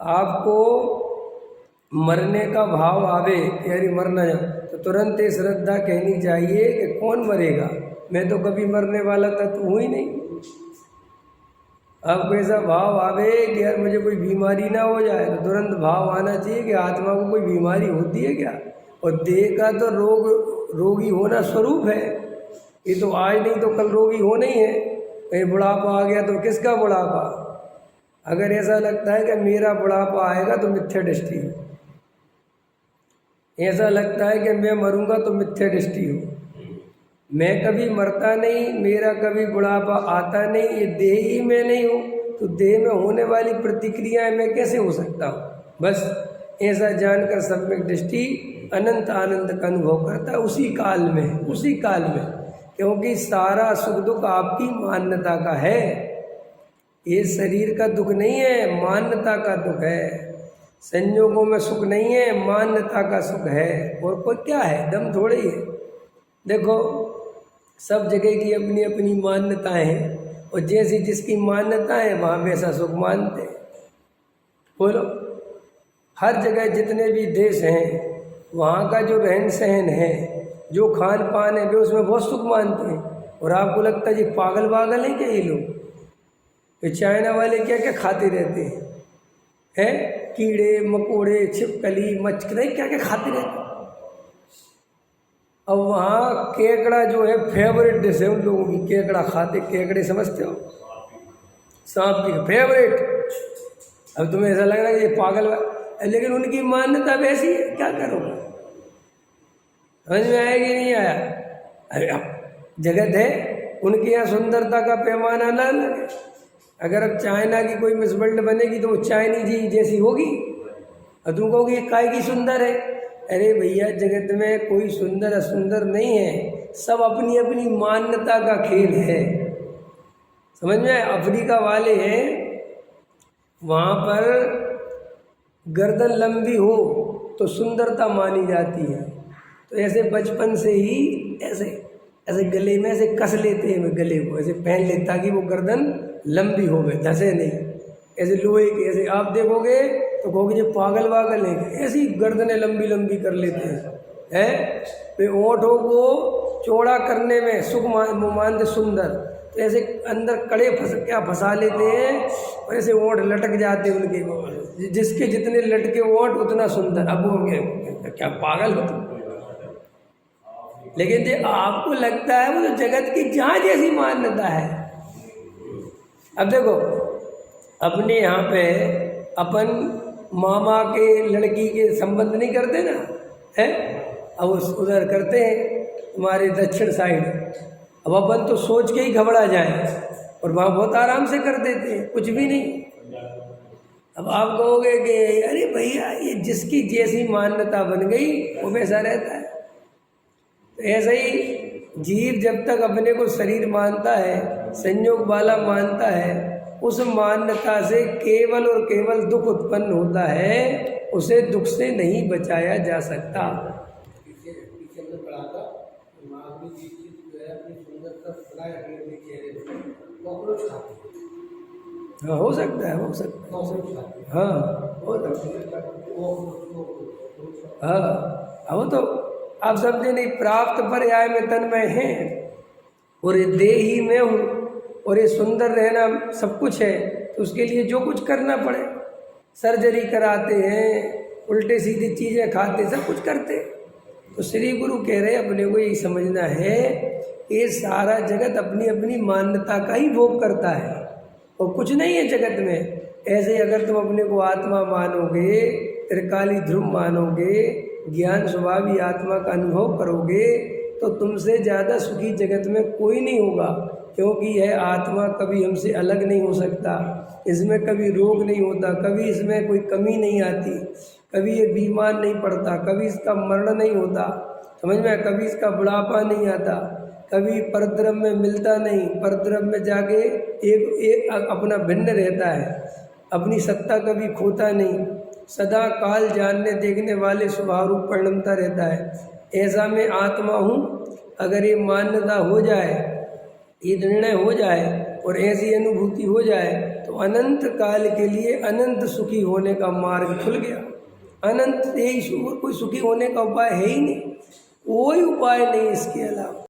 आपको मरने का भाव आवे कि अरे मरना है, तो तुरंत ये श्रद्धा कहनी चाहिए कि कौन मरेगा, मैं तो कभी मरने वाला तत्व हूँ ही नहीं। आपको ऐसा भाव आवे कि यार मुझे कोई बीमारी ना हो जाए, तो तुरंत भाव आना चाहिए कि आत्मा को कोई बीमारी होती है क्या। और देह का तो रोगी होना स्वरूप है, ये तो आज नहीं तो कल रोगी होना ही है। कहीं बुढ़ापा आ गया तो किसका बुढ़ापा। अगर ऐसा लगता है कि मेरा बुढ़ापा आएगा तो मिथ्या दृष्टि हो, ऐसा लगता है कि मैं मरूंगा तो मिथ्या दृष्टि हो। मैं कभी मरता नहीं, मेरा कभी बुढ़ापा आता नहीं, ये देह ही मैं नहीं हूँ, तो देह में होने वाली प्रतिक्रियाएं मैं कैसे हो सकता हूँ। बस ऐसा जानकर सम्यक दृष्टि अनंत आनंद का अनुभव करता है उसी काल में, क्योंकि सारा सुख दुख आपकी मान्यता का है। ये शरीर का दुख नहीं है, मान्यता का दुख है। संयोगों में सुख नहीं है, मान्यता का सुख है। और कोई क्या है, दम थोड़े ही है। देखो सब जगह की अपनी अपनी मान्यताएं हैं, और जैसी जिसकी मान्यता है वहाँ वैसा सुख मानते हैं। बोलो, हर जगह जितने भी देश हैं वहाँ का जो रहन सहन है, जो खान पान है, वे उसमें बहुत सुख मानते हैं। और आपको लगता है जी पागल वागल हैं क्या ये लोग। ये चाइना वाले क्या क्या खाते रहते हैं, कीड़े मकोड़े छिपकली मच्छर क्या क्या खाते रहते हैं। अब वहाँ केकड़ा जो है फेवरेट डिश है उन लोगों की, केकड़ा खाते, केकड़े समझते हो, सांप की फेवरेट। अब तुम्हें ऐसा लग रहा है कि ये पागल, लेकिन उनकी मान्यता वैसी है, क्या करोगे। समझ में आया कि नहीं आया। अरे अब जगत है, उनके यहाँ सुंदरता का पैमाना ना लगे। अगर अब चाइना की कोई मिस वर्ल्ड बनेगी तो वो चाइनीज ही जैसी होगी, और तुम कहोगे ये काय की सुंदर है। अरे भैया जगत में कोई सुंदर असुंदर नहीं है, सब अपनी अपनी मान्यता का खेल है। समझ में आए। अफ्रीका वाले हैं, वहाँ पर गर्दन लंबी हो तो सुंदरता मानी जाती है। तो ऐसे बचपन से ही ऐसे गले में ऐसे कस लेते हैं, गले को ऐसे पहन लेते ताकि वो गर्दन लंबी हो गए, धसे नहीं। ऐसे लोहे के ऐसे आप देखोगे तो कहोगे ये पागल वागल है, ऐसी गर्दनें लंबी लंबी कर लेते हैं। वे ओंठों को चौड़ा करने में सुख मानते सुंदर, तो ऐसे अंदर कड़े फंसा लेते हैं, और ऐसे ओंठ लटक जाते हैं उनके को। जिसके जितने लटके ओंठ उतना सुंदर। अब वो क्या पागल हो तुम। लेकिन जो आपको लगता है वो तो जगत की जहाँ जैसी मान्यता है। अब देखो अपने यहाँ पे अपन मामा के लड़की के संबंध नहीं करते ना, है। अब उधर करते हैं हमारे दक्षिण साइड। अब अपन तो सोच के ही घबरा जाए, और वहाँ बहुत आराम से कर देते हैं, कुछ भी नहीं। अब आप कहोगे कि अरे भैया ये जिसकी जैसी मान्यता बन गई वो वैसा रहता है। तो ऐसा ही जीव जब तक अपने को शरीर मानता है, संयोग वाला मानता है, उस मान्यता से केवल और केवल दुख उत्पन्न होता है, उसे दुख से नहीं बचाया जा सकता। हाँ हो सकता है, हो सकता है, हाँ हो सकता है। हाँ वो तो आप समझे नहीं, प्राप्त पर्याय में तन्मय है, और ये देह ही मैं हूँ, और ये सुंदर रहना सब कुछ है। तो उसके लिए जो कुछ करना पड़े, सर्जरी कराते हैं, उल्टे सीधी चीज़ें खाते, सब कुछ करते। तो श्री गुरु कह रहे अपने को यही समझना है, ये सारा जगत अपनी अपनी मान्यता का ही भोग करता है, और कुछ नहीं है जगत में। ऐसे अगर तुम अपने को आत्मा मानोगे, त्रिकाली ध्रुव मानोगे, ज्ञान स्वभावी आत्मा का अनुभव करोगे, तो तुमसे ज़्यादा सुखी जगत में कोई नहीं होगा। क्योंकि यह आत्मा कभी हमसे अलग नहीं हो सकता, इसमें कभी रोग नहीं होता, कभी इसमें कोई कमी नहीं आती, कभी ये बीमार नहीं पड़ता, कभी इसका मरण नहीं होता, समझ में, कभी इसका बुढ़ापा नहीं आता, कभी परद्रव्य में मिलता नहीं, परद्रव्य में जाके एक अपना भिन्न रहता है, अपनी सत्ता कभी खोता नहीं, सदा काल जानने देखने वाले स्वभाव रूप परिणमता रहता है। ऐसा मैं आत्मा हूँ। अगर ये मान्यता हो जाए, ये निर्णय हो जाए और ऐसी अनुभूति हो जाए, तो तो अनंत काल के लिए अनंत सुखी होने का मार्ग खुल गया। अनंत यही कोई सुखी होने का उपाय है ही नहीं, कोई उपाय नहीं इसके अलावा।